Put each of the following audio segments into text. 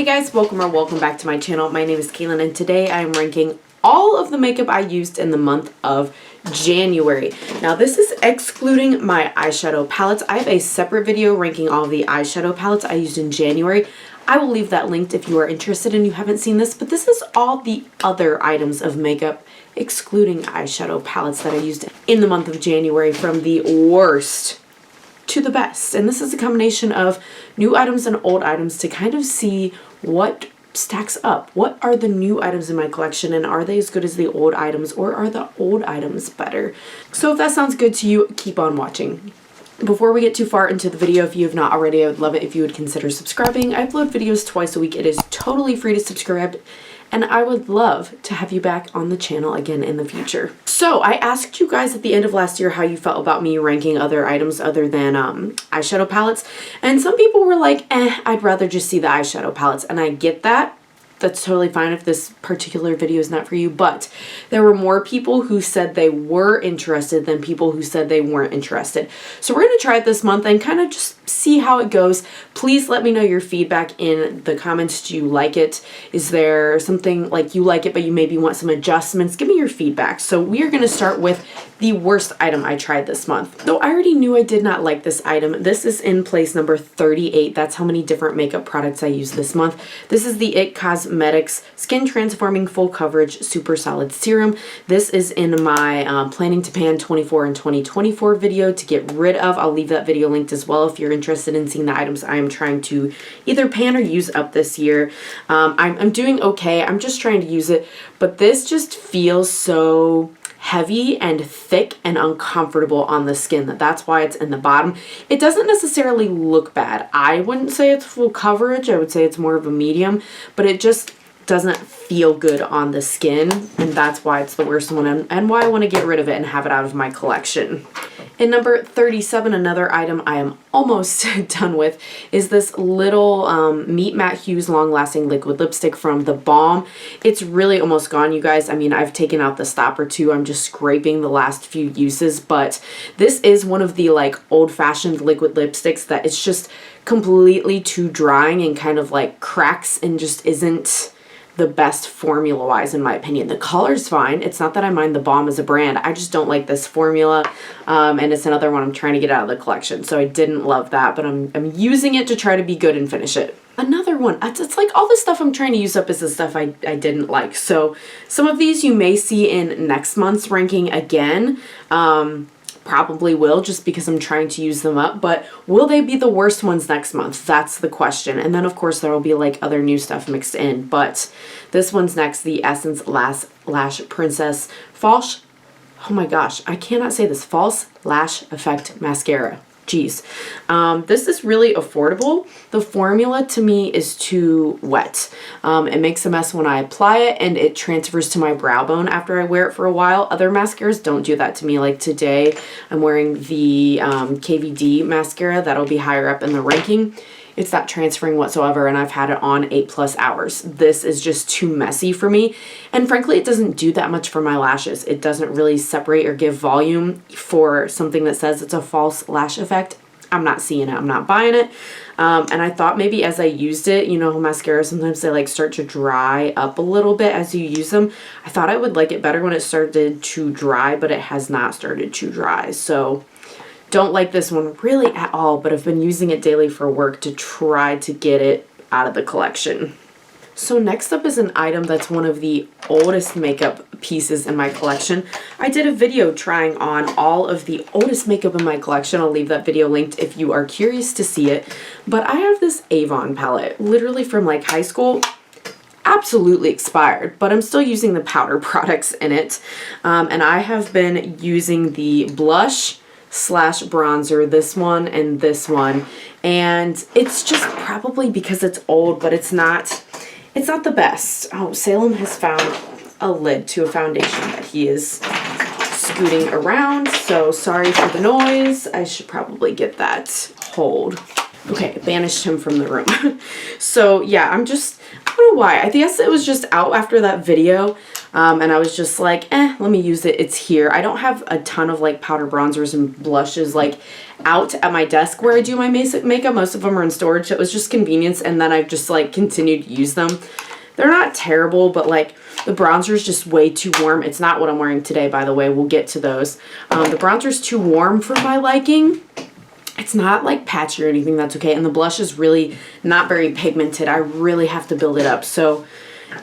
Hey guys, welcome back to my channel. My name is Kaylin and today I am ranking all of the makeup I used in the month of January. Now this is excluding my eyeshadow palettes. I have a separate video ranking all of the eyeshadow palettes I used in January. I will leave that linked if you are interested and you haven't seen this, but this is all the other items of makeup excluding eyeshadow palettes that I used in the month of January, from the worst to the best. And this is a combination of new items and old items to kind of see what stacks up. What are the new items in my collection, and are they as good as the old items, or are the old items better? So if that sounds good to you, keep on watching. Before we get too far into the video, if you have not already, I would love it if you would consider subscribing. I upload videos twice a week. It is totally free to subscribe, and I would love to have you back on the channel again in the future. So I asked you guys at the end of last year how you felt about me ranking other items other than eyeshadow palettes, and some people were like, I'd rather just see the eyeshadow palettes, and I get that. That's totally fine if this particular video is not for you, but there were more people who said they were interested than people who said they weren't interested. So we're going to try it this month and kind of just see how it goes. Please let me know your feedback in the comments. Do you like it? Is there something like you like it but you maybe want some adjustments? Give me your feedback. So we are going to start with the worst item I tried this month. Though I already knew I did not like this item, this is in place number 38. That's how many different makeup products I used this month. This is the IT Cosmetics Skin Transforming Full Coverage Super Solid Serum. This is in my Planning to Pan 24 and 2024 video to get rid of. I'll leave that video linked as well if you're interested in seeing the items I am trying to either pan or use up this year. I'm doing okay. I'm just trying to use it, but this just feels so heavy and thick and uncomfortable on the skin. That's why it's in the bottom. It doesn't necessarily look bad. I wouldn't say it's full coverage. I would say it's more of a medium, but it just doesn't feel good on the skin, and that's why it's the worst one and why I want to get rid of it and have it out of my collection. In number 37, another item I am almost done with is this little Meet Matte Hues Long Lasting Liquid Lipstick from The Balm. It's really almost gone, you guys. I mean, I've taken out the stopper too. I'm just scraping the last few uses, but this is one of the like old-fashioned liquid lipsticks that it's just completely too drying and kind of like cracks and just isn't the best formula wise in my opinion. The color's fine. It's not that I mind The Balm as a brand. I just don't like this formula, and it's another one I'm trying to get out of the collection. So I didn't love that, but I'm using it to try to be good and finish it. Another one, it's like all the stuff I'm trying to use up is the stuff I didn't like. So some of these you may see in next month's ranking again. Probably will, just because I'm trying to use them up, but will they be the worst ones next month? That's the question. And then of course there will be like other new stuff mixed in, but this one's next, the Essence Lash Princess False, oh my gosh, I cannot say this, False Lash Effect Mascara. Jeez. This is really affordable. The formula to me is too wet. It makes a mess when I apply it, and it transfers to my brow bone after I wear it for a while. Other mascaras don't do that to me. Like today, I'm wearing the KVD mascara. That'll be higher up in the ranking. It's not transferring whatsoever, and I've had it on 8+ hours. This is just too messy for me, and frankly it doesn't do that much for my lashes. It doesn't really separate or give volume for something that says it's a false lash effect. I'm not seeing it. I'm not buying it. And I thought maybe as I used it, you know, mascara sometimes they like start to dry up a little bit as you use them. I thought I would like it better when it started to dry, but it has not started to dry. So don't like this one really at all, but I've been using it daily for work to try to get it out of the collection. So next up is an item that's one of the oldest makeup pieces in my collection. I did a video trying on all of the oldest makeup in my collection. I'll leave that video linked if you are curious to see it. But I have this Avon palette, literally from like high school. Absolutely expired, but I'm still using the powder products in it. And I have been using the blush / bronzer, this one and this one, and it's just probably because it's old, but it's not the best. Oh, Salem has found a lid to a foundation that he is scooting around, so sorry for the noise. I should probably get that hold. Okay, banished him from the room. So yeah, I don't know why. I guess it was just out after that video. And I was just like, let me use it. It's here. I don't have a ton of like powder bronzers and blushes like out at my desk where I do my makeup. Most of them are in storage. It was just convenience, and then I've just like continued to use them. They're not terrible, but like the bronzer is just way too warm. It's not what I'm wearing today, by the way. We'll get to those. The bronzer is too warm for my liking. It's not like patchy or anything, that's okay. And the blush is really not very pigmented. I really have to build it up. So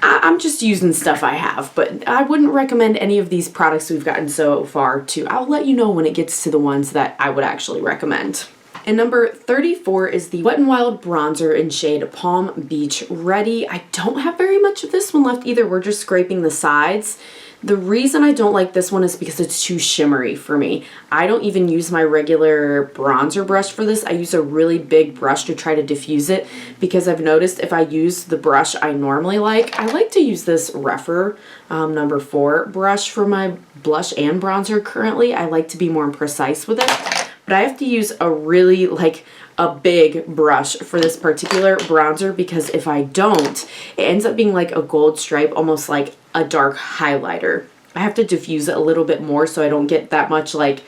I'm just using stuff I have, but I wouldn't recommend any of these products we've gotten so far I'll let you know when it gets to the ones that I would actually recommend. And number 34 is the Wet n Wild bronzer in shade Palm Beach Ready. I don't have very much of this one left either. We're just scraping the sides. The reason I don't like this one is because it's too shimmery for me. I don't even use my regular bronzer brush for this. I use a really big brush to try to diffuse it, because I've noticed if I use the brush I normally like, I like to use this Rephr number 4 brush for my blush and bronzer currently. I like to be more precise with it, but I have to use a really like a big brush for this particular bronzer, because if I don't, it ends up being like a gold stripe, almost like a dark highlighter. I have to diffuse it a little bit more so I don't get that much like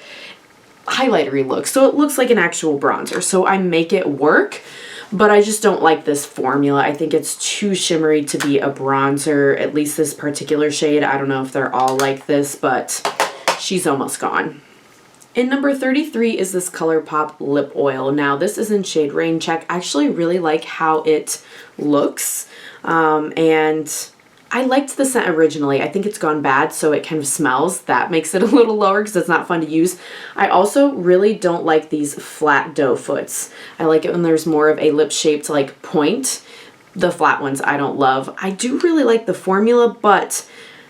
highlightery look. So it looks like an actual bronzer. So I make it work, but I just don't like this formula. I think it's too shimmery to be a bronzer, at least this particular shade. I don't know if they're all like this, but she's almost gone. In number 33 is this ColourPop lip oil. Now this is in shade Rain Check. I actually really like how it looks, and I liked the scent originally. I think it's gone bad, so it kind of smells. That makes it a little lower because it's not fun to use. I also really don't like these flat doe foots. I like it when there's more of a lip shaped like point. The flat ones I don't love. I do really like the formula, but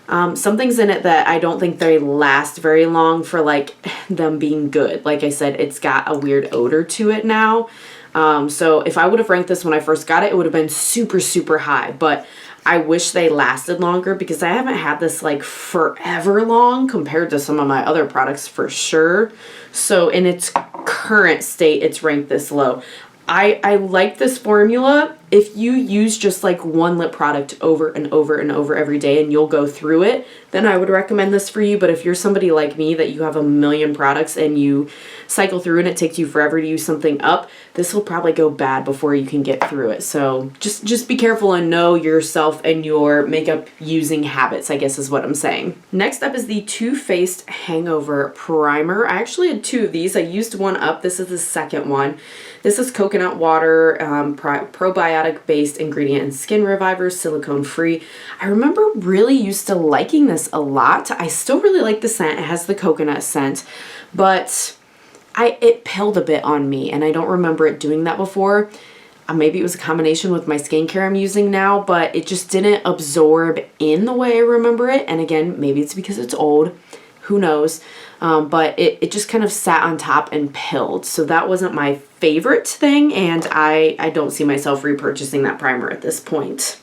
something's in it that I don't think they last very long for like them being good. Like I said, it's got a weird odor to it now. So if I would have ranked this when I first got it, it would have been super, super high. But I wish they lasted longer, because I haven't had this like forever long compared to some of my other products for sure. So in its current state, it's ranked this low. I like this formula. If you use just like one lip product over and over and over every day and you'll go through it, then I would recommend this for you. But if you're somebody like me that you have a million products and you cycle through and it takes you forever to use something up, this will probably go bad before you can get through it. So just be careful and know yourself and your makeup using habits, I guess is what I'm saying. Next up is the Too Faced Hangover Primer. I actually had 2 of these. I used one up. This is the second one. This is coconut water, probiotic-based ingredient and skin reviver, silicone-free. I remember really used to liking this a lot. I still really like the scent. It has the coconut scent, but it pilled a bit on me, and I don't remember it doing that before. Maybe it was a combination with my skincare I'm using now, but it just didn't absorb in the way I remember it. And again, maybe it's because it's old. Who knows? But it just kind of sat on top and pilled. So that wasn't my favorite thing, and I don't see myself repurchasing that primer at this point.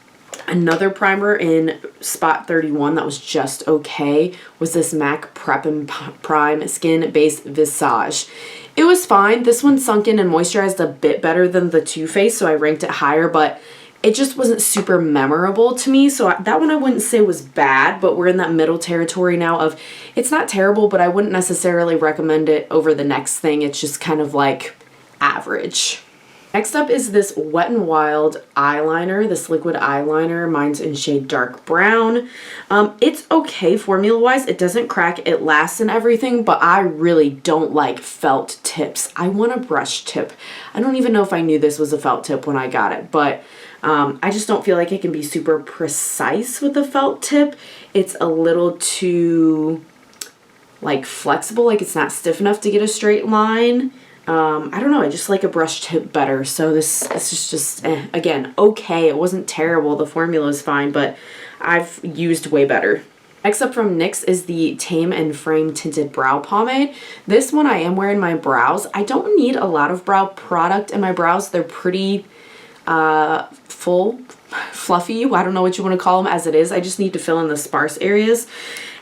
Another primer in spot 31 that was just okay was this MAC Prep and Prime Skin Base Visage. It was fine. This one sunk in and moisturized a bit better than the Too Faced, so I ranked it higher, but it just wasn't super memorable to me. So that one I wouldn't say was bad, but we're in that middle territory now of it's not terrible, but I wouldn't necessarily recommend it over the next thing. It's just kind of like average. Next up is this Wet n Wild eyeliner, this liquid eyeliner. Mine's in shade dark brown. It's okay formula-wise. It doesn't crack, it lasts and everything, but I really don't like felt tips. I want a brush tip. I don't even know if I knew this was a felt tip when I got it, but I just don't feel like it can be super precise with the felt tip. It's a little too like flexible, like it's not stiff enough to get a straight line. I don't know, I just like a brush tip better. So this is just, again, okay. It wasn't terrible. The formula is fine, but I've used way better. Next up from NYX is the Tame and Frame Tinted Brow Pomade. This one I am wearing my brows. I don't need a lot of brow product in my brows. They're pretty full, fluffy. I don't know what you want to call them as it is. I just need to fill in the sparse areas.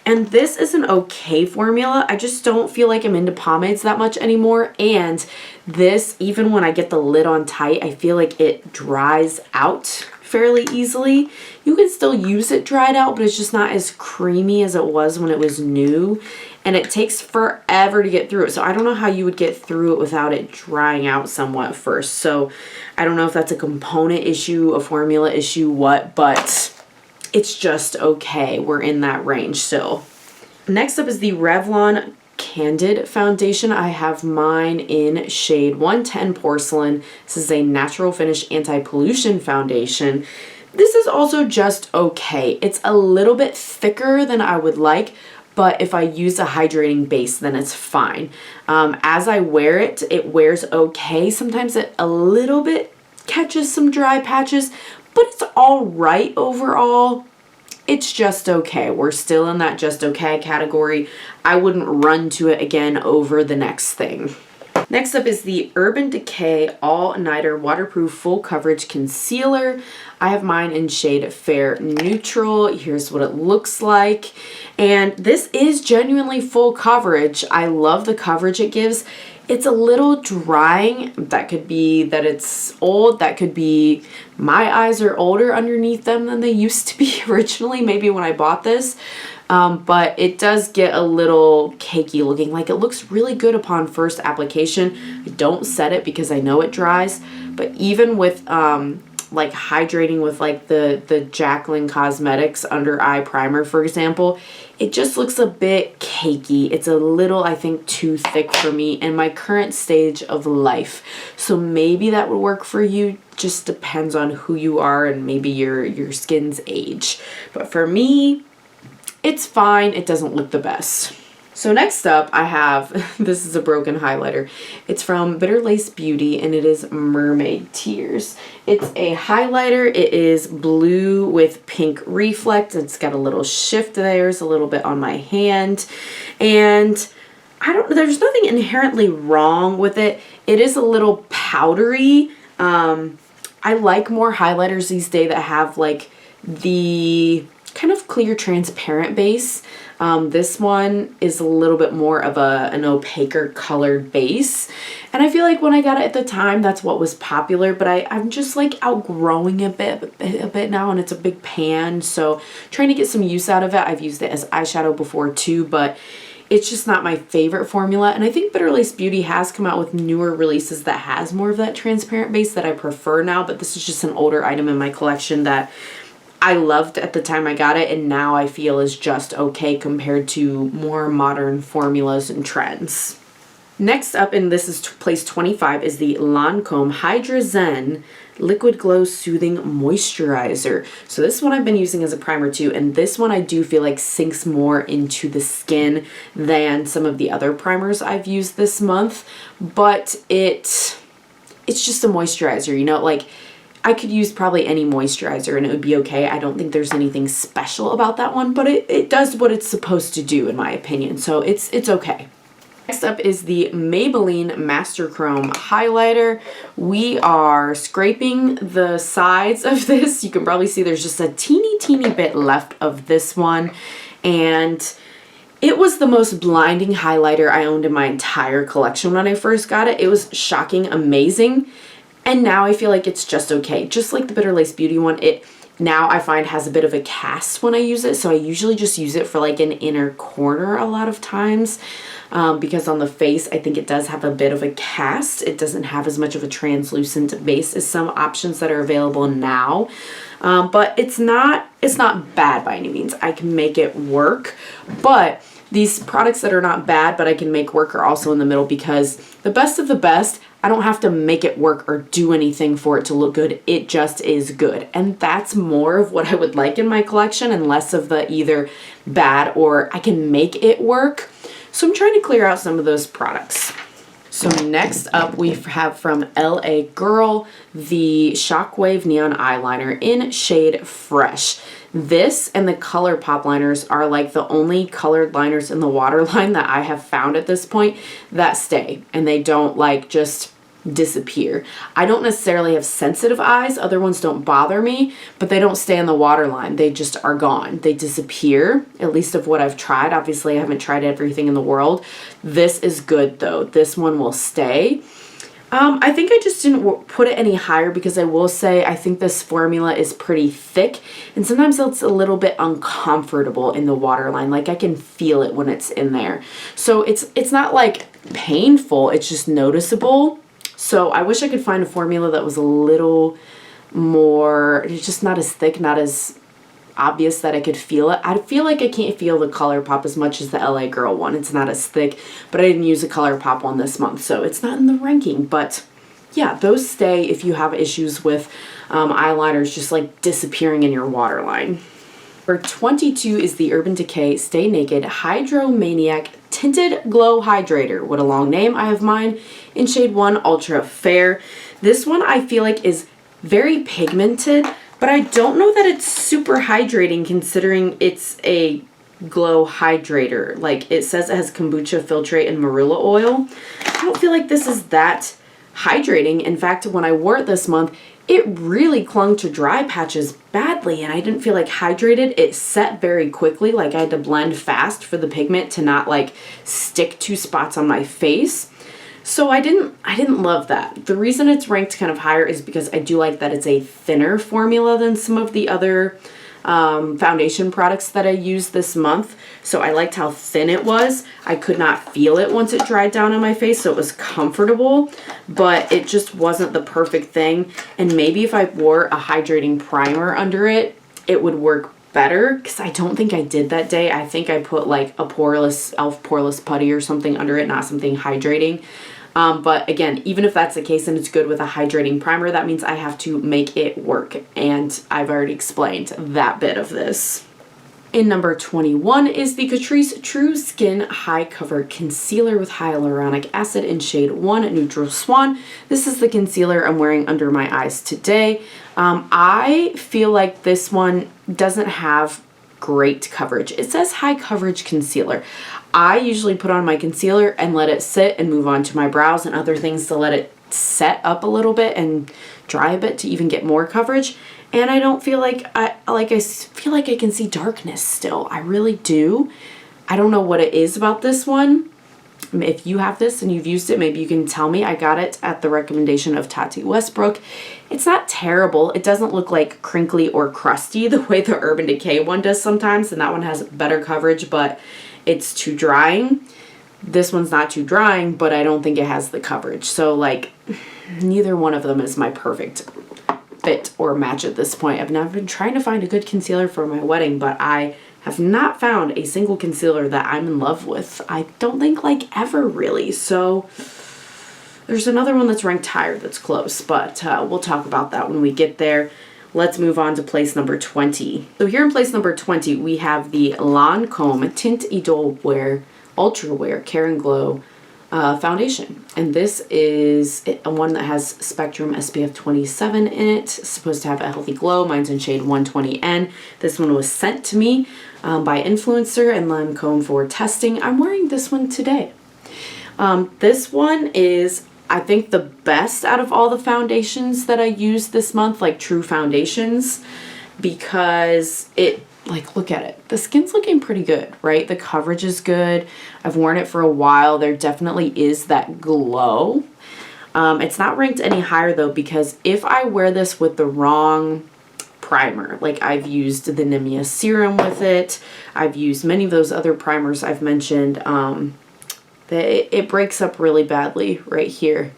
And this is an okay formula. I just don't feel like I'm into pomades that much anymore. And this, even when I get the lid on tight, I feel like it dries out fairly easily. You can still use it dried out, but it's just not as creamy as it was when it was new. And it takes forever to get through it. So I don't know how you would get through it without it drying out somewhat first. So I don't know if that's a component issue, a formula issue, what, but it's just okay. We're in that range still. Next up is the Revlon Candid foundation. I have mine in shade 110 Porcelain. This is a natural finish anti-pollution foundation. This is also just okay. It's a little bit thicker than I would like, but if I use a hydrating base, then it's fine. As I wear it, it wears okay. Sometimes it a little bit catches some dry patches, but it's all right overall. It's just okay. We're still in that just okay category. I wouldn't run to it again over the next thing. Next up is the Urban Decay All-Nighter Waterproof Full Coverage Concealer. I have mine in shade Fair Neutral. Here's what it looks like. And this is genuinely full coverage. I love the coverage it gives. It's a little drying. That could be that it's old. That could be my eyes are older underneath them than they used to be originally, maybe when I bought this. But it does get a little cakey looking. Like, it looks really good upon first application. I don't set it because I know it dries. But even with like hydrating with like the Jaclyn Cosmetics under eye primer, for example, it just looks a bit cakey. It's a little, I think, too thick for me in my current stage of life. So maybe that would work for you. Just depends on who you are and maybe your skin's age. But for me, it's fine. It doesn't look the best. So next up I have, this is a broken highlighter. It's from Bitter Lace Beauty and it is Mermaid Tears. It's a highlighter. It is blue with pink reflect. It's got a little shift there. There's a little bit on my hand. And there's nothing inherently wrong with it. It is a little powdery. I like more highlighters these days that have like the kind of clear transparent base. This one is a little bit more of an opaquer colored base. And I feel like when I got it at the time, that's what was popular, but I'm just like outgrowing a bit now, and it's a big pan. So trying to get some use out of it. I've used it as eyeshadow before too, but it's just not my favorite formula. And I think Bitter Lace Beauty has come out with newer releases that has more of that transparent base that I prefer now, but this is just an older item in my collection that I loved at the time I got it, and now I feel is just okay compared to more modern formulas and trends. Next up, and this is place 25, is the Lancome Hydra Zen Liquid Glow Soothing Moisturizer. So this one I've been using as a primer too, and this one I do feel like sinks more into the skin than some of the other primers I've used this month, but it's just a moisturizer, you know, like I could use probably any moisturizer and it would be okay. I don't think there's anything special about that one, but it does what it's supposed to do in my opinion, so it's okay. Next up is the Maybelline Masterchrome highlighter. We are scraping the sides of this. You can probably see there's just a teeny bit left of this one, and it was the most blinding highlighter I owned in my entire collection when I first got it. It was shocking, amazing. And now I feel like it's just okay. Just like the Bitter Lace Beauty one, it now I find has a bit of a cast when I use it. So I usually just use it for like an inner corner a lot of times. Because on the face, I think it does have a bit of a cast. It doesn't have as much of a translucent base as some options that are available now. But it's not bad by any means. I can make it work. But these products that are not bad but I can make work are also in the middle, because the best of the best, I don't have to make it work or do anything for it to look good. It just is good. And that's more of what I would like in my collection and less of the either bad or I can make it work. So I'm trying to clear out some of those products. So next up we have from LA Girl the Shockwave Neon Eyeliner in shade Fresh. This and the ColourPop liners are like the only colored liners in the waterline that I have found at this point that stay, and they don't like just disappear. I don't necessarily have sensitive eyes. Other ones don't bother me, but they don't stay in the waterline. They just are gone. They disappear, at least of what I've tried. Obviously, I haven't tried everything in the world. This is good though. This one will stay. I think I just didn't put it any higher because I will say I think this formula is pretty thick and sometimes it's a little bit uncomfortable in the waterline. Like I can feel it when it's in there. So it's not like painful, it's just noticeable. So I wish I could find a formula that was a little more, it's just not as thick, not as obvious that I could feel it. I feel like I can't feel the ColourPop as much as the LA Girl one. It's not as thick, but I didn't use a ColourPop one this month, so it's not in the ranking. But yeah, those stay if you have issues with eyeliners just like disappearing in your waterline. For 22 is the Urban Decay Stay Naked Hydromaniac Tinted Glow Hydrator. What a long name. I have mine in shade 1 Ultra Fair. This one I feel like is very pigmented, but I don't know that it's super hydrating considering it's a glow hydrator. Like it says it has kombucha, filtrate, and marula oil. I don't feel like this is that hydrating. In fact, when I wore it this month, it really clung to dry patches badly and I didn't feel like hydrated. It set very quickly, like I had to blend fast for the pigment to not like stick to spots on my face. So I didn't love that. The reason it's ranked kind of higher is because I do like that it's a thinner formula than some of the other foundation products that I used this month. So I liked how thin it was. I could not feel it once it dried down on my face, so it was comfortable, but it just wasn't the perfect thing. And maybe if I wore a hydrating primer under it, it would work better, because I don't think I did that day. I think I put like a e.l.f. poreless putty or something under it, not something hydrating. But again, even if that's the case and it's good with a hydrating primer, that means I have to make it work. And I've already explained that bit of this. In number 21 is the Catrice True Skin High Cover Concealer with Hyaluronic Acid in shade 1 Neutral Swan. This is the concealer I'm wearing under my eyes today. I feel like this one doesn't have great coverage. It says high coverage concealer. I usually put on my concealer and let it sit and move on to my brows and other things to let it set up a little bit and dry a bit to even get more coverage. And I don't feel like I feel like I can see darkness still. I really do. I don't know what it is about this one. If you have this and you've used it, maybe you can tell me. I got it at the recommendation of Tati Westbrook. It's not terrible. It doesn't look like crinkly or crusty the way the Urban Decay one does sometimes, and that one has better coverage, but it's too drying. This one's not too drying, but I don't think it has the coverage. So like neither one of them is my perfect fit or match at this point. I've been trying to find a good concealer for my wedding, but I have not found a single concealer that I'm in love with. I don't think like ever really. So there's another one that's ranked higher that's close, but we'll talk about that when we get there. Let's move on to place number 20. So here in place number 20, we have the Lancome Tint Idole Wear Ultra Wear Care and Glow foundation. And this is a one that has Spectrum SPF 27 in it. It's supposed to have a healthy glow. Mine's in shade 120N. This one was sent to me by Influencer and Lancome for testing. I'm wearing this one today. This one is, I think, the best out of all the foundations that I used this month, like true foundations, because it, like, look at it. The skin's looking pretty good, right? The coverage is good. I've worn it for a while. There definitely is that glow. It's not ranked any higher though, because if I wear this with the wrong primer, like I've used the Nimia serum with it, I've used many of those other primers I've mentioned, it breaks up really badly right here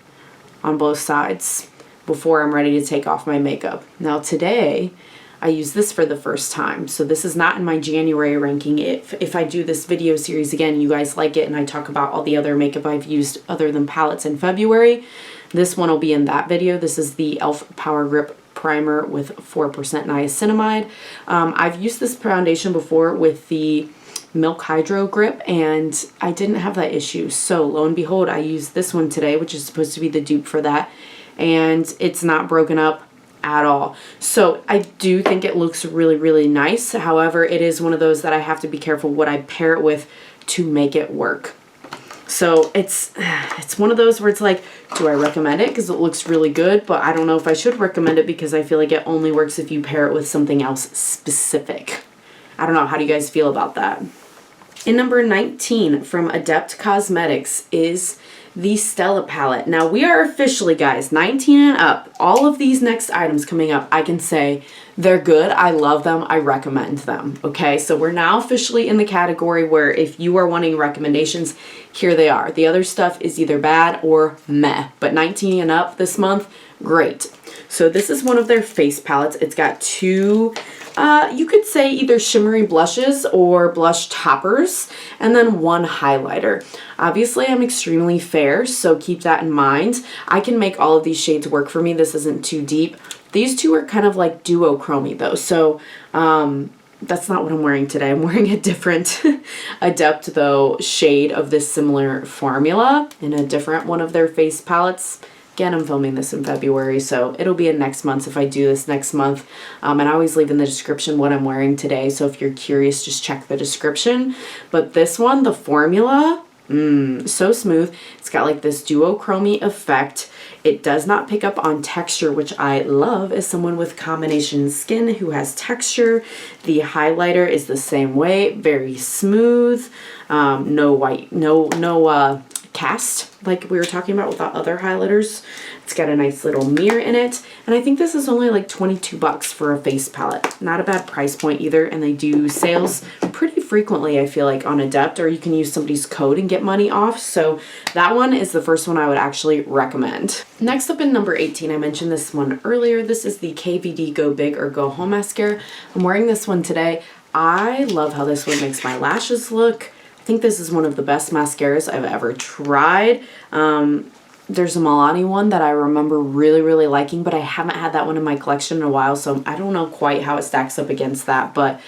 on both sides before I'm ready to take off my makeup. Now today, I use this for the first time, so this is not in my January ranking. If I do this video series again, you guys like it, and I talk about all the other makeup I've used other than palettes in February, this one will be in that video. This is the e.l.f. Power Grip Primer with 4% niacinamide. I've used this foundation before with the Milk Hydro Grip, and I didn't have that issue. So lo and behold, I used this one today, which is supposed to be the dupe for that, and it's not broken up at all. So I do think it looks really, really nice. However, it is one of those that I have to be careful what I pair it with to make it work. So it's one of those where it's like, do I recommend it because it looks really good, but I don't know if I should recommend it because I feel like it only works if you pair it with something else specific. I don't know. How do you guys feel about that? In number 19 from Adept Cosmetics is the Stella palette. Now we are officially, guys, 19 and up. All of these next items coming up, I can say they're good. I love them. I recommend them. Okay, so we're now officially in the category where if you are wanting recommendations, here they are. The other stuff is either bad or meh, but 19 and up this month, great. So this is one of their face palettes. It's got two, you could say either shimmery blushes or blush toppers, and then one highlighter. Obviously, I'm extremely fair, so keep that in mind. I can make all of these shades work for me. This isn't too deep. These two are kind of like duochrome though, so that's not what I'm wearing today. I'm wearing a different Adept though shade of this similar formula in a different one of their face palettes. Again, I'm filming this in February, so it'll be in next month if I do this next month. And I always leave in the description what I'm wearing today, so if you're curious, just check the description. But this one, the formula, so smooth. It's got like this duochrome effect. It does not pick up on texture, which I love as someone with combination skin who has texture. The highlighter is the same way, very smooth. No white, no cast like we were talking about with the other highlighters. It's got a nice little mirror in it, and I think this is only like 22 bucks for a face palette. Not a bad price point either, and they do sales pretty frequently, I feel like, on Adept, or you can use somebody's code and get money off. So that one is the first one I would actually recommend. Next up in number 18, I mentioned this one earlier. This is the KVD Go Big or Go Home Mascara. I'm wearing this one today. I love how this one makes my lashes look. I think this is one of the best mascaras I've ever tried. There's a Milani one that I remember really liking, but I haven't had that one in my collection in a while, so I don't know quite how it stacks up against that. But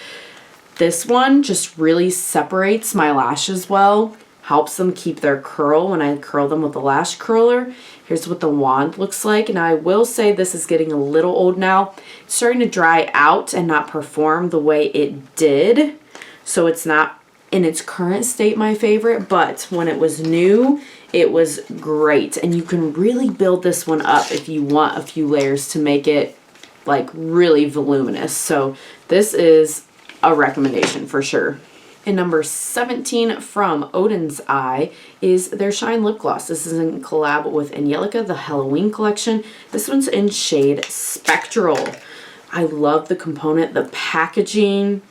this one just really separates my lashes well, helps them keep their curl when I curl them with the lash curler. Here's what the wand looks like. Now I will say this is getting a little old now. It's starting to dry out and not perform the way it did, so it's not in its current state my favorite, but when it was new, it was great. And you can really build this one up if you want a few layers to make it like really voluminous. So this is a recommendation for sure. And number 17 from Odin's Eye is their Shine Lip Gloss. This is in collab with Angelica, the Halloween collection. This one's in shade Spectral. I love the component, the packaging.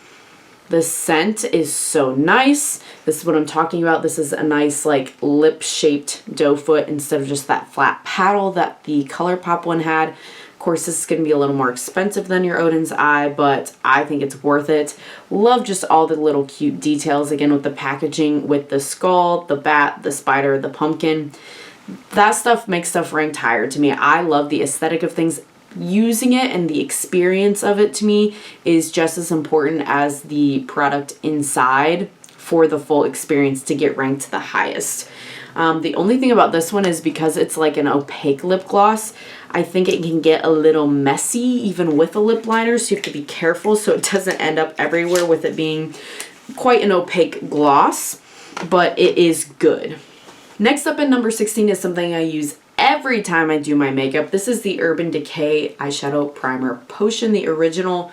The scent is so nice. This is what I'm talking about. This is a nice like lip-shaped doe foot instead of just that flat paddle that the ColourPop one had. Of course, this is going to be a little more expensive than your Odin's Eye, but I think it's worth it. Love just all the little cute details, again, with the packaging, with the skull, the bat, the spider, the pumpkin. That stuff makes stuff rank higher to me. I love the aesthetic of things. Using it and the experience of it to me is just as important as the product inside for the full experience to get ranked the highest. The only thing about this one is because it's like an opaque lip gloss, I think it can get a little messy even with a lip liner, so you have to be careful so it doesn't end up everywhere with it being quite an opaque gloss, but it is good. Next up in number 16 is something I use every time I do my makeup. This is the Urban Decay Eyeshadow Primer Potion, the original.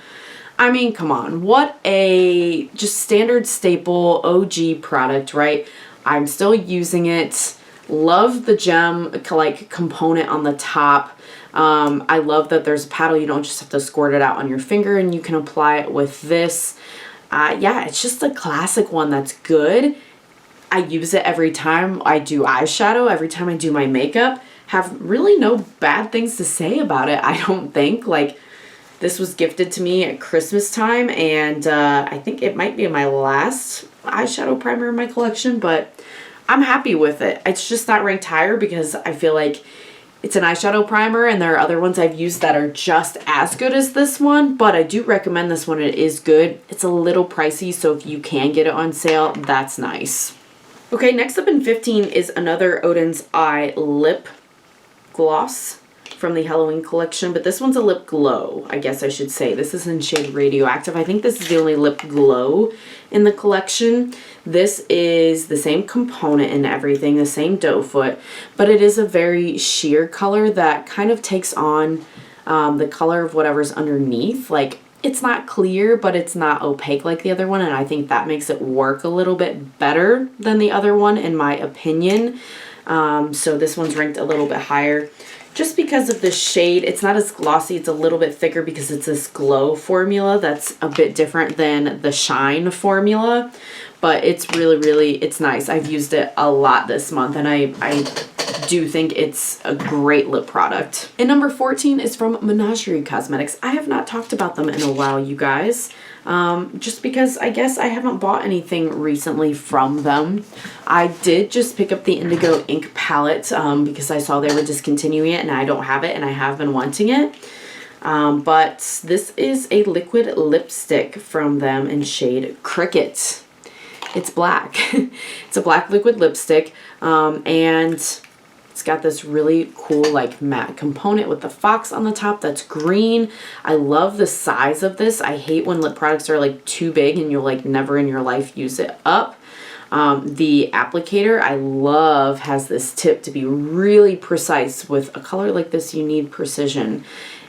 I mean, come on, what a just standard staple OG product, right? I'm still using it. Love the gem like component on the top. I love that there's a paddle. You don't just have to squirt it out on your finger, and you can apply it with this. Yeah, it's just a classic one that's good. I use it every time I do eyeshadow, every time I do my makeup. Have really no bad things to say about it, I don't think. Like, this was gifted to me at Christmas time, and I think it might be my last eyeshadow primer in my collection, but I'm happy with it. It's just not ranked higher because I feel like it's an eyeshadow primer, and there are other ones I've used that are just as good as this one, but I do recommend this one. It is good. It's a little pricey, so if you can get it on sale, that's nice. Okay, next up in 15 is another Odin's Eye lip gloss from the Halloween collection, but this one's a lip glow, I guess I should say. This is in shade Radioactive. I think this is the only lip glow in the collection. This is the same component and everything, the same doe foot, but it is a very sheer color that kind of takes on the color of whatever's underneath. Like, it's not clear, but it's not opaque like the other one, and I think that makes it work a little bit better than the other one, in my opinion. So this one's ranked a little bit higher just because of the shade. It's not as glossy, it's a little bit thicker because it's this glow formula that's a bit different than the shine formula, but it's really, it's nice. I've used it a lot this month, and I do think it's a great lip product. And number 14 is from Menagerie Cosmetics. I have not talked about them in a while, you guys. Just because I guess I haven't bought anything recently from them. I did just pick up the Indigo Ink palette because I saw they were discontinuing it and I don't have it, and I have been wanting it. But this is a liquid lipstick from them in shade Cricket. It's black. It's a black liquid lipstick, and it's got this really cool like matte component with the fox on the top that's green. I love the size of this. I hate when lip products are like too big and you'll like never in your life use it up. The applicator I love has this tip to be really precise. With a color like this, you need precision.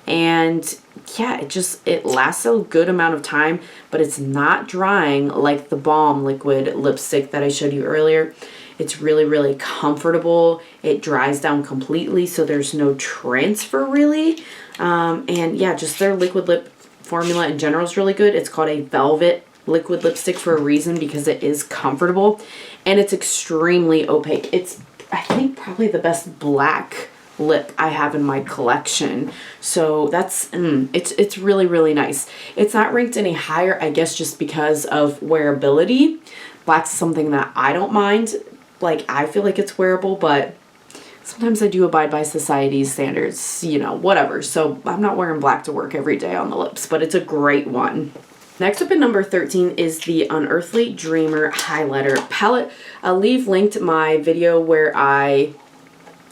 And yeah, it lasts a good amount of time, but it's not drying like the Balm liquid lipstick that I showed you earlier. It's really comfortable. It dries down completely, so there's no transfer really. And yeah, just their liquid lip formula in general is really good. It's called a velvet liquid lipstick for a reason, because it is comfortable and it's extremely opaque. It's, I think, probably the best black lip I have in my collection. So that's, it's really nice. It's not ranked any higher, I guess, just because of wearability. Black's something that I don't mind. Like, I feel like it's wearable, but sometimes I do abide by society's standards, you know, whatever. So I'm not wearing black to work every day on the lips, but it's a great one. Next up at number 13 is the Unearthly Dreamer Highlighter Palette. I'll leave linked my video where I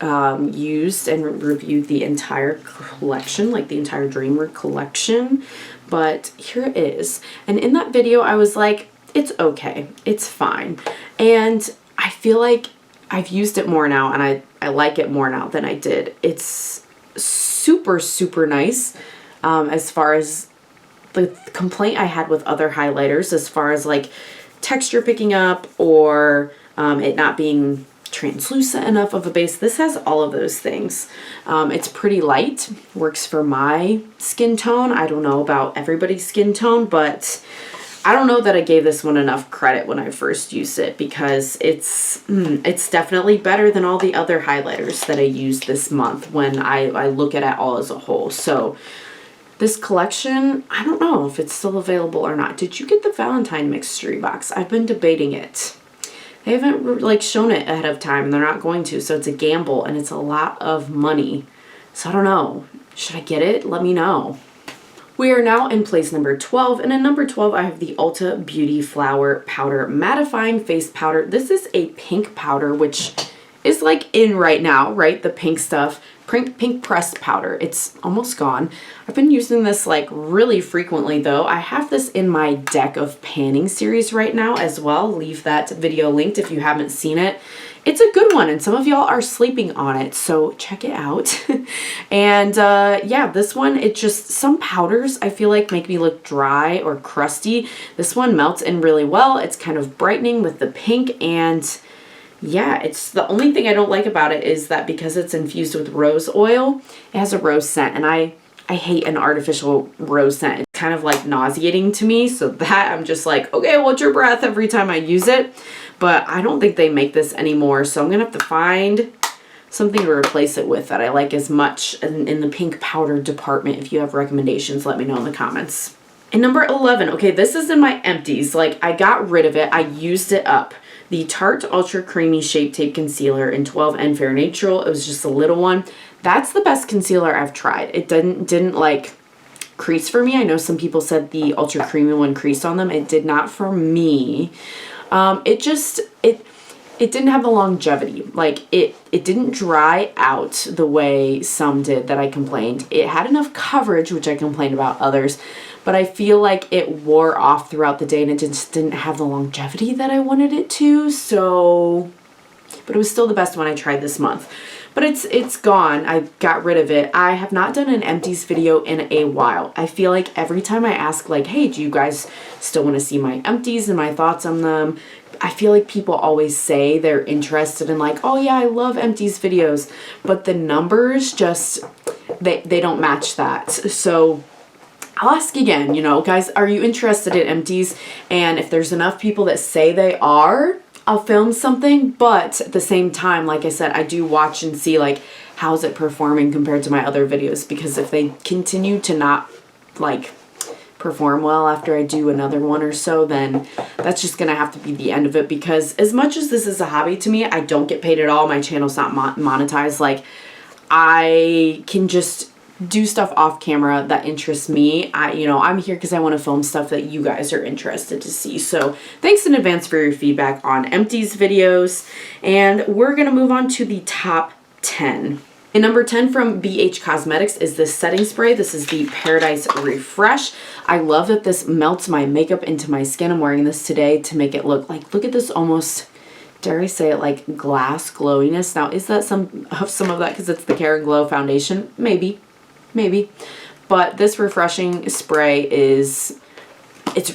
used and reviewed the entire collection, like the entire Dreamer collection. But here it is. And in that video, I was like, it's okay. It's fine. And I feel like I've used it more now, and I like it more now than I did. It's super nice. As far as the complaint I had with other highlighters, as far as like texture picking up or it not being translucent enough of a base, this has all of those things. It's pretty light, works for my skin tone. I don't know about everybody's skin tone, but I don't know that I gave this one enough credit when I first used it, because it's definitely better than all the other highlighters that I used this month when I look at it all as a whole. So this collection, I don't know if it's still available or not. Did you get the Valentine mystery box? I've been debating it. They haven't like shown it ahead of time, and they're not going to, so it's a gamble and it's a lot of money. So I don't know. Should I get it? Let me know. We are now in place number 12, and in number 12 I have the Ulta Beauty Flower Powder Mattifying Face Powder. This is a pink powder, which is like in right now, right? The pink stuff. Pink pressed powder. It's almost gone. I've been using this like really frequently though. I have this in my Deck of Panning series right now as well. Leave that video linked if you haven't seen it. It's a good one, and some of y'all are sleeping on it, so check it out. And yeah, this one, it just, some powders I feel like make me look dry or crusty. This one melts in really well. It's kind of brightening with the pink, and yeah, it's the only thing I don't like about it is that because it's infused with rose oil, it has a rose scent, and I hate an artificial rose scent. It's kind of like nauseating to me, so that I'm just like, okay, hold your breath every time I use it. But I don't think they make this anymore, so I'm gonna have to find something to replace it with that I like as much in the pink powder department. If you have recommendations, let me know in the comments. And number 11, okay, this is in my empties. Like, I got rid of it, I used it up. The Tarte Ultra Creamy Shape Tape Concealer in 12N Fair Neutral. It was just a little one. That's the best concealer I've tried. It didn't like crease for me. I know some people said the Ultra Creamy one creased on them. It did not for me. It didn't have the longevity. Like, it didn't dry out the way some did that I complained. It had enough coverage, which I complained about others, but I feel like it wore off throughout the day and it just didn't have the longevity that I wanted it to. So, but it was still the best one I tried this month. But it's gone. I got rid of it. I have not done an empties video in a while. I feel like every time I ask like, hey, do you guys still want to see my empties and my thoughts on them? I feel like people always say they're interested in like, oh yeah, I love empties videos, but the numbers just, they don't match that. So I'll ask again, you know, guys, are you interested in empties? And if there's enough people that say they are, I'll film something. But at the same time, like I said, I do watch and see like, how's it performing compared to my other videos? Because if they continue to not like perform well after I do another one or so, then that's just gonna have to be the end of it. Because as much as this is a hobby to me, I don't get paid at all. My channel's not monetized. Like, I can just do stuff off camera that interests me. I'm here because I want to film stuff that you guys are interested to see. So thanks in advance for your feedback on empties videos. And we're gonna move on to the top 10. And number 10 from BH Cosmetics is this setting spray. This is the Paradise Refresh. I love that this melts my makeup into my skin. I'm wearing this today to make it look like, look at this almost, dare I say it, like glass glowiness. Now, is that some of that because it's the Care and Glow foundation? Maybe. But this refreshing spray it's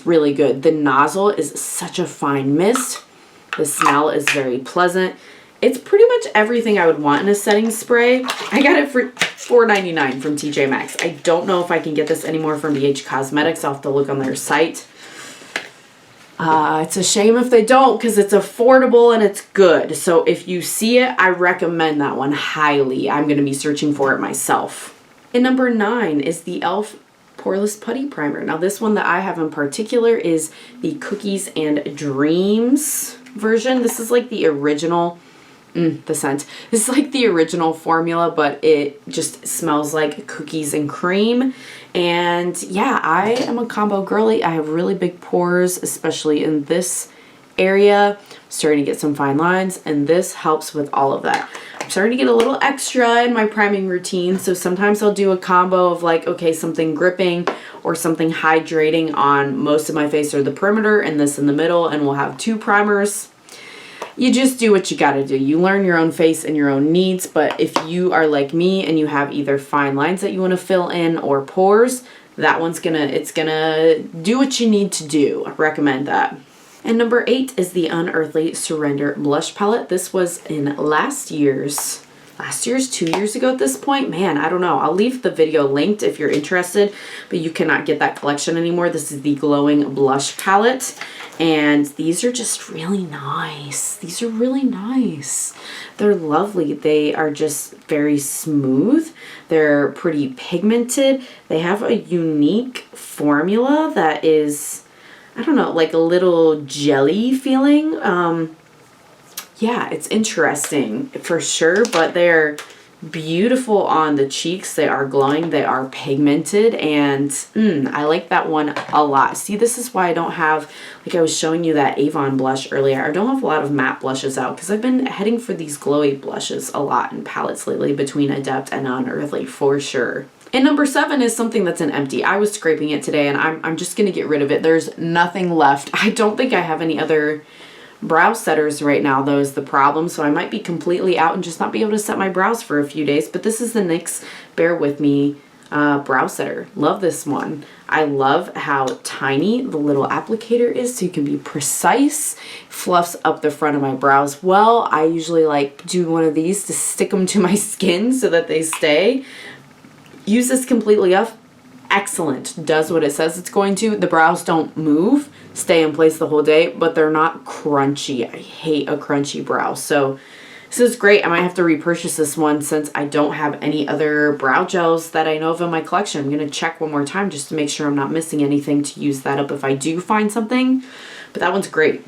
really good. The nozzle is such a fine mist. The smell is very pleasant. It's pretty much everything I would want in a setting spray. I got it for $4.99 from TJ Maxx. I don't know if I can get this anymore from BH Cosmetics. I'll have to look on their site. It's a shame if they don't because it's affordable and it's good. So if you see it, I recommend that one highly. I'm going to be searching for it myself. And number 9 is the e.l.f. Poreless Putty Primer. Now this one that I have in particular is the Cookies and Dreams version. This is like the original, the scent. This is like the original formula, but it just smells like cookies and cream. And yeah, I am a combo girly. I have really big pores, especially in this area. I'm starting to get some fine lines, and this helps with all of that. I'm starting to get a little extra in my priming routine, so sometimes I'll do a combo of like, okay, something gripping or something hydrating on most of my face or the perimeter and this in the middle, and we'll have 2 primers. You just do what you gotta do. You learn your own face and your own needs, but if you are like me and you have either fine lines that you want to fill in or pores, that one's gonna do what you need to do. I recommend that. And number 8 is the Unearthly Surrender Blush Palette. This was in last year's, 2 years ago at this point. Man, I don't know. I'll leave the video linked if you're interested, but you cannot get that collection anymore. This is the Glowing Blush Palette. And these are just really nice. These are really nice. They're lovely. They are just very smooth. They're pretty pigmented. They have a unique formula that is, I don't know, like a little jelly feeling. Yeah, it's interesting for sure, but they're beautiful on the cheeks. They are glowing, they are pigmented, and I like that one a lot. See, this is why I don't have, like I was showing you that Avon blush earlier, I don't have a lot of matte blushes out because I've been heading for these glowy blushes a lot in palettes lately between Adept and Unearthly for sure. And number 7 is something that's an empty. I was scraping it today and I'm just going to get rid of it. There's nothing left. I don't think I have any other brow setters right now, though, is the problem. So I might be completely out and just not be able to set my brows for a few days. But this is the NYX Bare With Me brow setter. Love this one. I love how tiny the little applicator is so you can be precise. Fluffs up the front of my brows well. I usually like do one of these to stick them to my skin so that they stay. Use this completely off. Excellent. Does what it says it's going to. The brows don't move, stay in place the whole day, but they're not crunchy. I hate a crunchy brow. So this is great. I might have to repurchase this one since I don't have any other brow gels that I know of in my collection. I'm going to check one more time just to make sure I'm not missing anything to use that up if I do find something. But that one's great.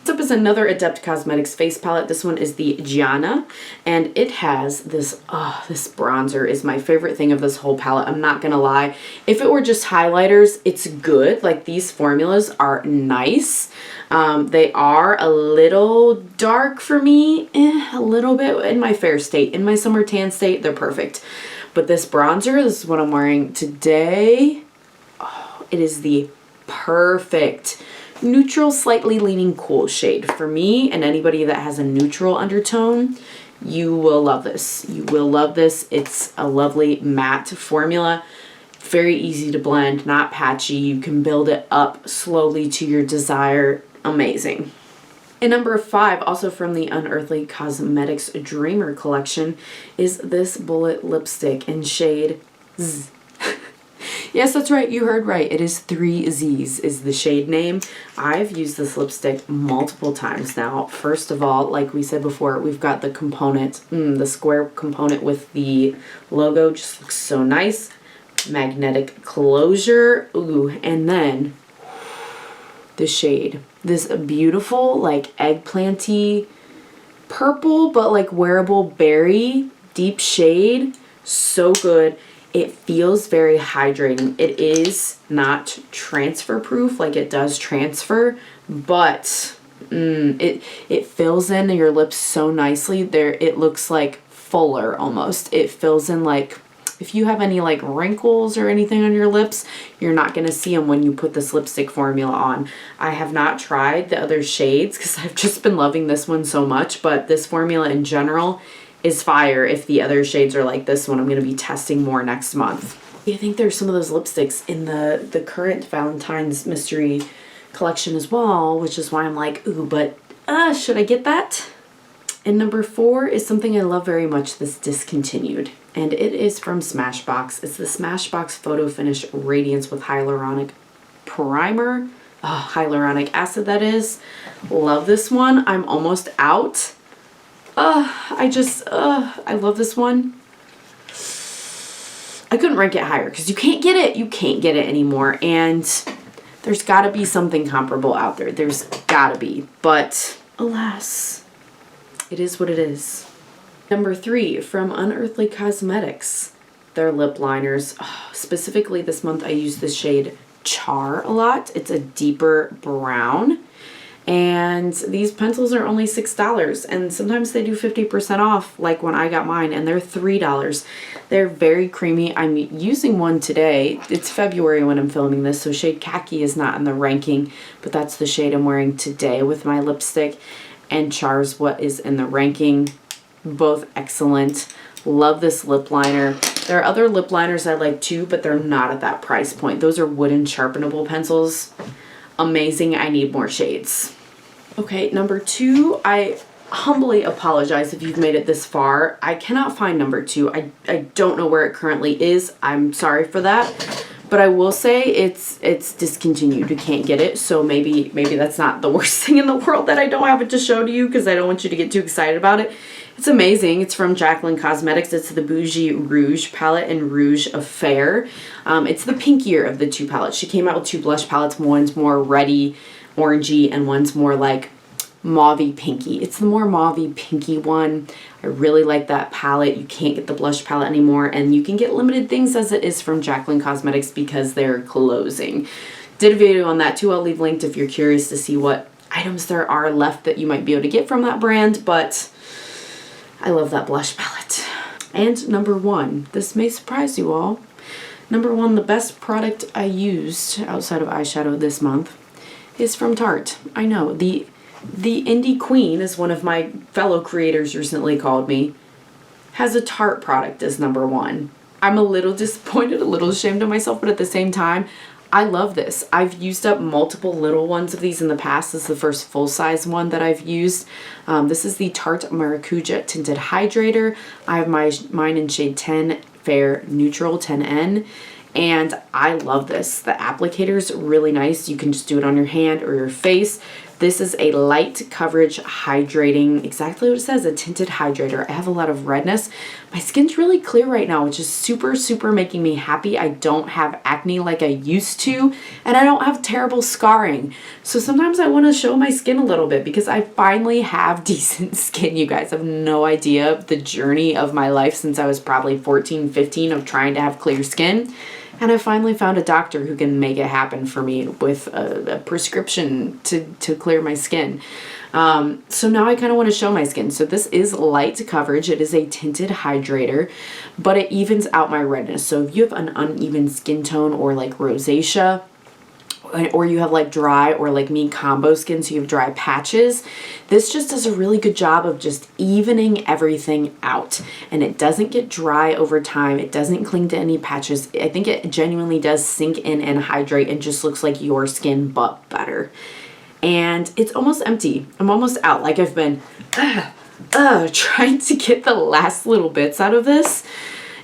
Next up is another Adept Cosmetics face palette. This one is the Gianni, and it has this, this bronzer is my favorite thing of this whole palette. I'm not gonna lie. If it were just highlighters, it's good. Like, these formulas are nice. They are a little dark for me, a little bit in my fair state. In my summer tan state, they're perfect. But this bronzer, this is what I'm wearing today. Oh, it is the perfect neutral, slightly leaning cool shade for me, and anybody that has a neutral undertone, you will love this. You will love this. It's a lovely matte formula. Very easy to blend, not patchy. You can build it up slowly to your desire. Amazing. And number 5, also from the Unearthly Cosmetics Dreamer collection, is this bullet lipstick in shade Z. Yes, that's right, you heard right. It is 3 Z's is the shade name. I've used this lipstick multiple times now. First of all, like we said before, we've got the component, the square component with the logo, just looks so nice. Magnetic closure, ooh, and then the shade. This beautiful, like eggplanty purple, but like wearable berry, deep shade. So good. It feels very hydrating. It is not transfer proof, like it does transfer, but it fills in your lips so nicely. There, it looks like fuller almost. It fills in, like, if you have any like wrinkles or anything on your lips, you're not going to see them when you put this lipstick formula on. I have not tried the other shades because I've just been loving this one so much, but this formula in general is fire. If the other shades are like this one, I'm going to be testing more next month. I think there's some of those lipsticks in the current Valentine's Mystery collection as well, which is why I'm like, ooh, but should I get that? And number 4 is something I love very much that's discontinued, and it is from Smashbox. It's the Smashbox Photo Finish Radiance with Hyaluronic Primer. Oh, hyaluronic acid, that is. Love this one. I'm almost out. I love this one. I couldn't rank it higher because you can't get it. You can't get it anymore. And there's got to be something comparable out there. There's got to be. But alas, it is what it is. Number 3 from Unearthly Cosmetics. Their lip liners. Oh, specifically this month I used the shade Char a lot. It's a deeper brown. And these pencils are only $6, and sometimes they do 50% off, like when I got mine, and they're $3. They're very creamy. I'm using one today. It's February when I'm filming this, so shade Khaki is not in the ranking, but that's the shade I'm wearing today with my lipstick, and Char's what is in the ranking. Both excellent. Love this lip liner. There are other lip liners I like too, but they're not at that price point. Those are wooden sharpenable pencils. Amazing. I need more shades. Okay, number 2, I humbly apologize if you've made it this far. I cannot find number 2. I don't know where it currently is. I'm sorry for that. But I will say it's discontinued. You can't get it. So maybe that's not the worst thing in the world that I don't have it to show to you, because I don't want you to get too excited about it. It's amazing. It's from Jaclyn Cosmetics. It's the Bougie Rouge palette and Rouge Affair. It's the pinkier of the 2 palettes. She came out with 2 blush palettes. One's more reddy, orangey, and one's more like mauvey pinky. It's the more mauvey pinky one. I really like that palette. You can't get the blush palette anymore, and you can get limited things as it is from Jaclyn Cosmetics because they're closing. Did a video on that too. I'll leave linked if you're curious to see what items there are left that you might be able to get from that brand, but I love that blush palette. And number 1, this may surprise you all. Number 1, the best product I used outside of eyeshadow this month is from Tarte. I know, the Indie Queen, as one of my fellow creators recently called me, has a Tarte product as number 1. I'm a little disappointed, a little ashamed of myself, but at the same time, I love this. I've used up multiple little ones of these in the past. This is the first full-size one that I've used. This is the Tarte Maracuja Tinted Hydrator. I have mine in shade 10 Fair Neutral 10N. And I love this. The applicator's really nice. You can just do it on your hand or your face. This is a light coverage hydrating, exactly what it says, a tinted hydrator. I have a lot of redness. My skin's really clear right now, which is super, super making me happy. I don't have acne like I used to, and I don't have terrible scarring. So sometimes I want to show my skin a little bit because I finally have decent skin. You guys have no idea the journey of my life since I was probably 14, 15 of trying to have clear skin. And I finally found a doctor who can make it happen for me with a prescription to clear my skin. So now I kind of want to show my skin. So this is light coverage. It is a tinted hydrator, but it evens out my redness. So if you have an uneven skin tone or like rosacea, or you have like dry or like me combo skin, so you have dry patches, this just does a really good job of just evening everything out, and it doesn't get dry over time. It doesn't cling to any patches. I think it genuinely does sink in and hydrate and just looks like your skin but better. and it's almost empty. I'm almost out. Like I've been trying to get the last little bits out of this.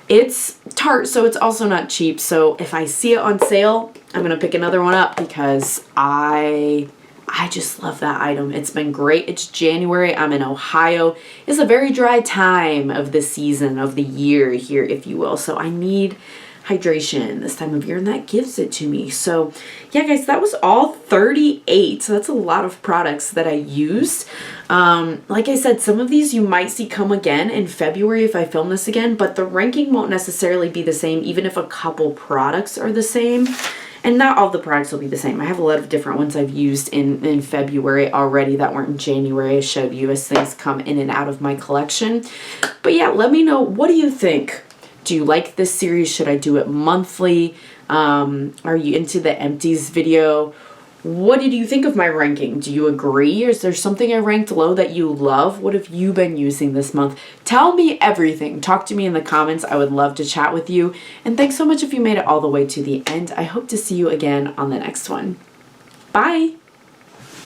It's Tarte, so it's also not cheap. So if I see it on sale, I'm going to pick another one up because I just love that item. It's been great. It's January. I'm in Ohio. It's a very dry time of the season, of the year here, if you will. So I need hydration this time of year, and that gives it to me. So yeah, guys, that was all 38. So that's a lot of products that I used. Like I said, some of these you might see come again in February if I film this again, but the ranking won't necessarily be the same, even if a couple products are the same. And not all the products will be the same. I have a lot of different ones I've used in February already that weren't in January. I showed you as things come in and out of my collection. But yeah, let me know, what do you think? Do you like this series? Should I do it monthly? Are you into the empties video? What did you think of my ranking? Do you agree? Is there something I ranked low that you love? What have you been using this month? Tell me everything. Talk to me in the comments. I would love to chat with you. And thanks so much if you made it all the way to the end. I hope to see you again on the next one. Bye.